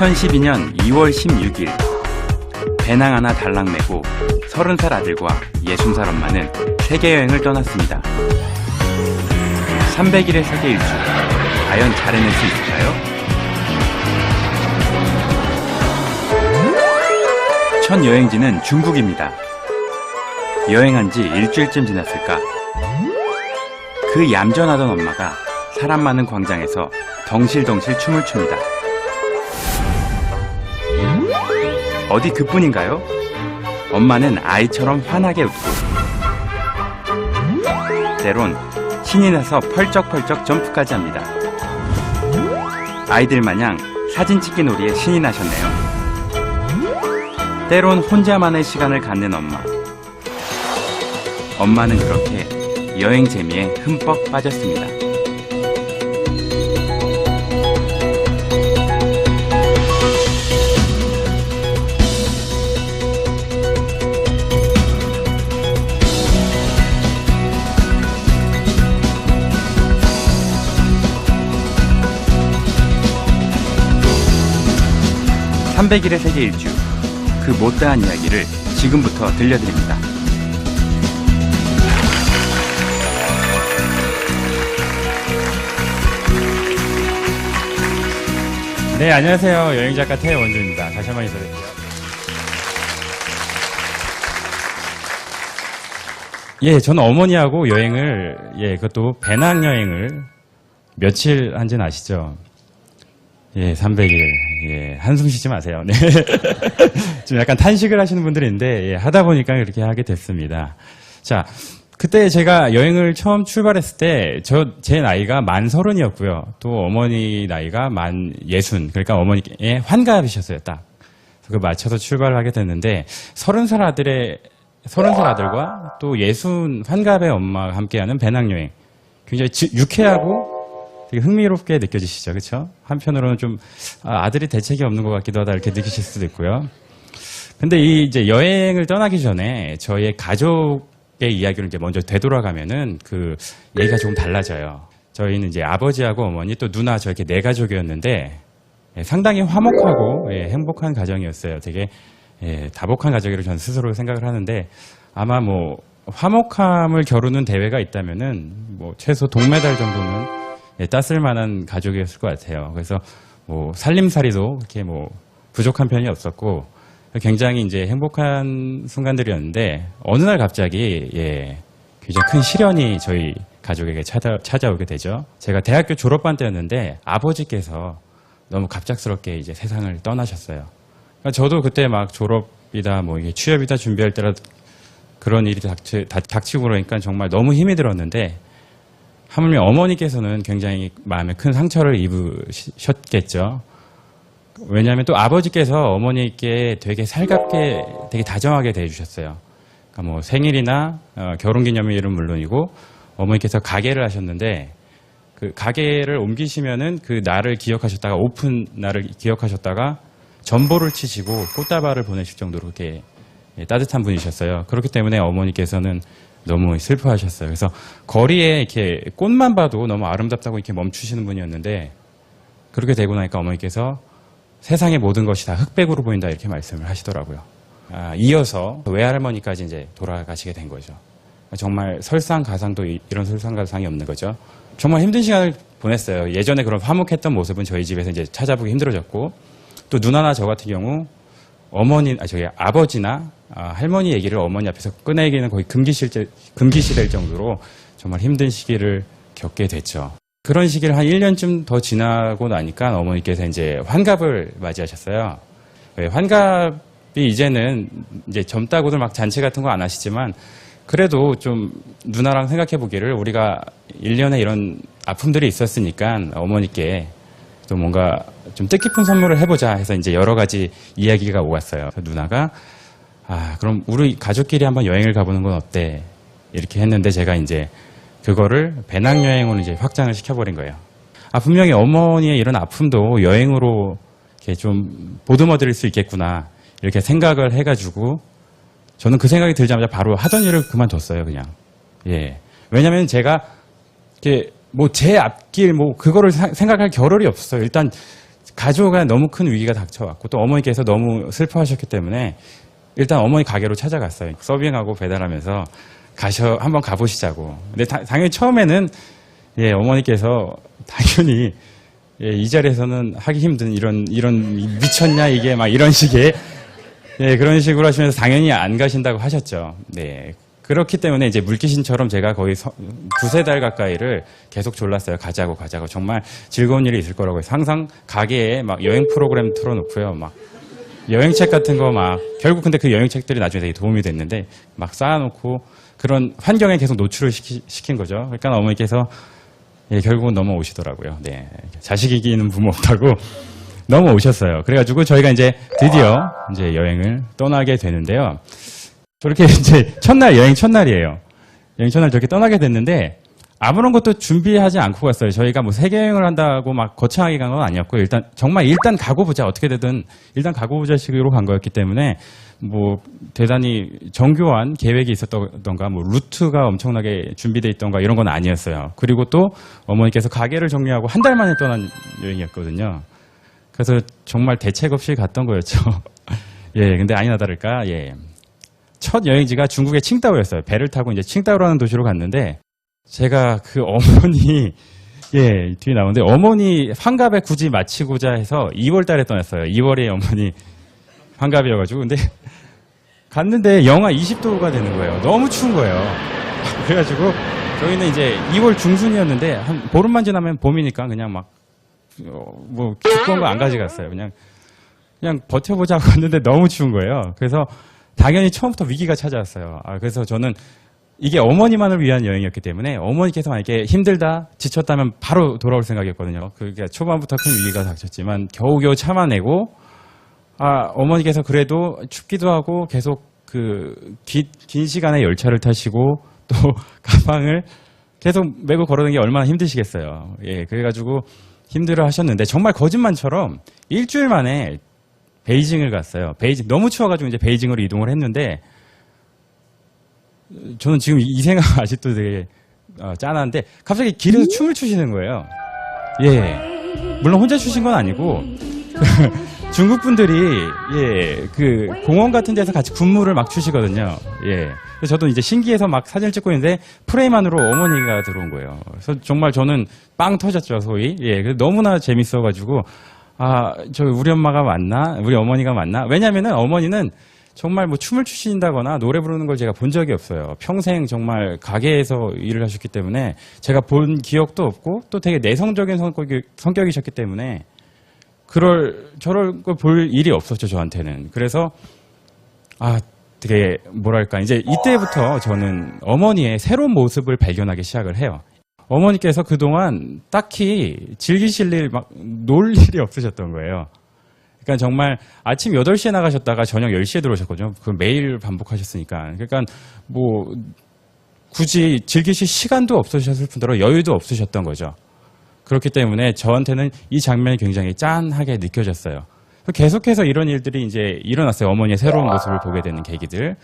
2012년 2월 16일 배낭 하나 달랑 메고 30살 아들과 60살 엄마는 세계여행을 떠났습니다. 300일의 세계 일주, 과연 잘 해낼 수 있을까요? 첫 여행지는 중국입니다. 여행한 지 일주일쯤 지났을까? 그 얌전하던 엄마가 사람 많은 광장에서 덩실덩실 춤을 춥니다. 어디 그뿐인가요? 엄마는 아이처럼 환하게 웃고 때론 신이 나서 펄쩍펄쩍 점프까지 합니다. 아이들 마냥 사진 찍기 놀이에 신이 나셨네요. 때론 혼자만의 시간을 갖는 엄마. 엄마는 그렇게 여행 재미에 흠뻑 빠졌습니다. (300일의 세계 일주) 그 못다한 이야기를 지금부터 들려드립니다. 네, 안녕하세요. 여행작가 태원주입니다. 다시 한번 인사드릴게요. 예, 저는 어머니하고 여행을, 그것도 배낭여행을 며칠 한지는 아시죠? 예, 300일. 예, 한숨 쉬지 마세요. 네. 좀 약간 탄식을 하시는 분들이 있는데, 하다 보니까 그렇게 하게 됐습니다. 자, 그때 제가 여행을 처음 출발했을 때, 제 나이가 만 30이었고요. 또 어머니 나이가 만 60. 그러니까 어머니의 환갑이셨어요, 딱. 그 맞춰서 출발을 하게 됐는데, 30살 아들과 또 60 환갑의 엄마와 함께하는 배낭여행. 굉장히 유쾌하고 되게 흥미롭게 느껴지시죠, 그렇죠? 한편으로는 좀 아들이 대책이 없는 것 같기도 하다 이렇게 느끼실 수도 있고요. 근데 이제 여행을 떠나기 전에 저희의 가족의 이야기를 이제 먼저 되돌아가면은 그 얘기가 조금 달라져요. 저희는 이제 아버지하고 어머니 또 누나 저렇게 4가족이었는데 상당히 화목하고 행복한 가정이었어요. 되게 다복한 가족이라고 저는 스스로 생각을 하는데 아마 뭐 화목함을 겨루는 대회가 있다면은 뭐 최소 동메달 정도는 땄을 만한 가족이었을 것 같아요. 그래서 뭐 살림살이도 이렇게 뭐 부족한 편이 없었고 굉장히 이제 행복한 순간들이었는데 어느 날 갑자기 굉장히 큰 시련이 저희 가족에게 찾아오게 되죠. 제가 대학교 졸업반 때였는데 아버지께서 너무 갑작스럽게 이제 세상을 떠나셨어요. 그러니까 저도 그때 막 졸업이다 뭐 이게 취업이다 준비할 때라 그런 일이 닥치고 그러니까 정말 너무 힘이 들었는데 하물며 어머니께서는 굉장히 마음에 큰 상처를 입으셨겠죠. 왜냐하면 또 아버지께서 어머니께 되게 살갑게 되게 다정하게 대해주셨어요. 그러니까 뭐 생일이나 결혼기념일은 물론이고 어머니께서 가게를 하셨는데 그 가게를 옮기시면은 그 날을 기억하셨다가 오픈 날을 기억하셨다가 전보를 치시고 꽃다발을 보내실 정도로 이렇게 따뜻한 분이셨어요. 그렇기 때문에 어머니께서는 너무 슬퍼하셨어요. 그래서 거리에 이렇게 꽃만 봐도 너무 아름답다고 이렇게 멈추시는 분이었는데 그렇게 되고 나니까 어머니께서 세상의 모든 것이 다 흑백으로 보인다 이렇게 말씀을 하시더라고요. 이어서 외할머니까지 이제 돌아가시게 된 거죠. 정말 설상가상도 이런 설상가상이 없는 거죠. 정말 힘든 시간을 보냈어요. 예전에 그런 화목했던 모습은 저희 집에서 이제 찾아보기 힘들어졌고 또 누나나 저 같은 경우 저희 아버지나 할머니 얘기를 어머니 앞에서 꺼내기는 거의 금기시될 정도로 정말 힘든 시기를 겪게 됐죠. 그런 시기를 한 1년쯤 더 지나고 나니까 어머니께서 이제 환갑을 맞이하셨어요. 환갑이 이제는 이제 젊다고들 막 잔치 같은 거 안 하시지만 그래도 좀 누나랑 생각해 보기를 우리가 1년에 이런 아픔들이 있었으니까 어머니께 또 뭔가 좀 뜻깊은 선물을 해보자 해서 이제 여러 가지 이야기가 오갔어요. 누나가 그럼 우리 가족끼리 한번 여행을 가보는 건 어때? 이렇게 했는데 제가 이제 그거를 배낭여행으로 이제 확장을 시켜버린 거예요. 분명히 어머니의 이런 아픔도 여행으로 이렇게 좀 보듬어드릴 수 있겠구나 이렇게 생각을 해가지고 저는 그 생각이 들자마자 바로 하던 일을 그만뒀어요, 그냥. 왜냐면 제가 이렇게 뭐 제 앞길 뭐 그거를 생각할 겨를이 없었어요. 일단 가족에 너무 큰 위기가 닥쳐왔고 또 어머니께서 너무 슬퍼하셨기 때문에 일단 어머니 가게로 찾아갔어요. 서빙하고 배달하면서 한번 가보시자고. 근데 당연히 처음에는 예, 어머니께서 당연히 예, 이 자리에서는 하기 힘든 이런 미쳤냐 이게 막 이런 식의 예, 그런 식으로 하시면서 당연히 안 가신다고 하셨죠. 네. 그렇기 때문에 이제 물귀신처럼 제가 거의 두세 달 가까이를 계속 졸랐어요. 가자고. 정말 즐거운 일이 있을 거라고 해서 항상 가게에 막 여행 프로그램 틀어놓고요. 막 여행책 같은 거 막 결국 근데 그 여행책들이 나중에 되게 도움이 됐는데 막 쌓아놓고 그런 환경에 계속 노출을 시킨 거죠. 그러니까 어머니께서 예, 결국은 넘어오시더라고요. 네. 자식 이기는 부모 없다고 넘어오셨어요. 그래가지고 저희가 이제 드디어 이제 여행을 떠나게 되는데요. 저렇게 이제 여행 첫날이에요. 여행 첫날 저렇게 떠나게 됐는데 아무런 것도 준비하지 않고 갔어요. 저희가 뭐 세계 여행을 한다고 막 거창하게 간 건 아니었고 일단 가고 보자. 어떻게 되든 일단 가고 보자 식으로 간 거였기 때문에 뭐 대단히 정교한 계획이 있었던가 뭐 루트가 엄청나게 준비돼 있던가 이런 건 아니었어요. 그리고 또 어머니께서 가게를 정리하고 한 달 만에 떠난 여행이었거든요. 그래서 정말 대책 없이 갔던 거였죠. 예, 근데 아니나 다를까, 예. 첫 여행지가 중국의 칭다오였어요. 배를 타고 이제 칭다오라는 도시로 갔는데, 제가 그 어머니, 예, 뒤에 나오는데, 어머니 환갑에 굳이 마치고자 해서 2월 달에 떠났어요. 2월에 어머니 환갑이어가지고. 근데 갔는데 영하 20도가 되는 거예요. 너무 추운 거예요. 그래가지고 저희는 이제 2월 중순이었는데, 한 보름만 지나면 봄이니까 그냥 막, 뭐 두꺼운 거 안 가져갔어요. 그냥 버텨보자고 했는데 너무 추운 거예요. 그래서 당연히 처음부터 위기가 찾아왔어요. 그래서 저는 이게 어머니만을 위한 여행이었기 때문에 어머니께서 만약에 힘들다, 지쳤다면 바로 돌아올 생각이었거든요. 그러니까 초반부터 큰 위기가 닥쳤지만 겨우겨우 참아내고 어머니께서 그래도 춥기도 하고 계속 긴 시간의 열차를 타시고 또 가방을 계속 메고 걸어다니는 게 얼마나 힘드시겠어요. 예, 그래가지고 힘들어 하셨는데 정말 거짓말처럼 일주일 만에 베이징을 갔어요. 너무 추워가지고 이제 베이징으로 이동을 했는데 저는 지금 이 생각 아직도 되게 짠한데 갑자기 길에서 춤을 추시는 거예요. 예, 물론 혼자 추신 건 아니고 중국 분들이 예, 그 공원 같은 데서 같이 군무를 막 추시거든요. 예, 그래서 저도 이제 신기해서 막 사진을 찍고 있는데 프레임 안으로 어머니가 들어온 거예요. 그래서 정말 저는 빵 터졌죠, 소위. 예, 그래서 너무나 재밌어가지고 우리 엄마가 맞나? 우리 어머니가 맞나? 왜냐면은 어머니는 정말 뭐 춤을 추신다거나 노래 부르는 걸 제가 본 적이 없어요. 평생 정말 가게에서 일을 하셨기 때문에 제가 본 기억도 없고 또 되게 내성적인 성격이셨기 때문에 저럴 걸 볼 일이 없었죠, 저한테는. 그래서 되게 뭐랄까 이제 이때부터 저는 어머니의 새로운 모습을 발견하기 시작을 해요. 어머니께서 그동안 딱히 즐기실 일, 놀 일이 없으셨던 거예요. 그러니까 정말 아침 8시에 나가셨다가 저녁 10시에 들어오셨거든요. 그걸 매일 반복하셨으니까. 그러니까 뭐 굳이 즐기실 시간도 없으셨을 뿐더러 여유도 없으셨던 거죠. 그렇기 때문에 저한테는 이 장면이 굉장히 짠하게 느껴졌어요. 계속해서 이런 일들이 이제 일어났어요. 어머니의 새로운 모습을 보게 되는 계기들.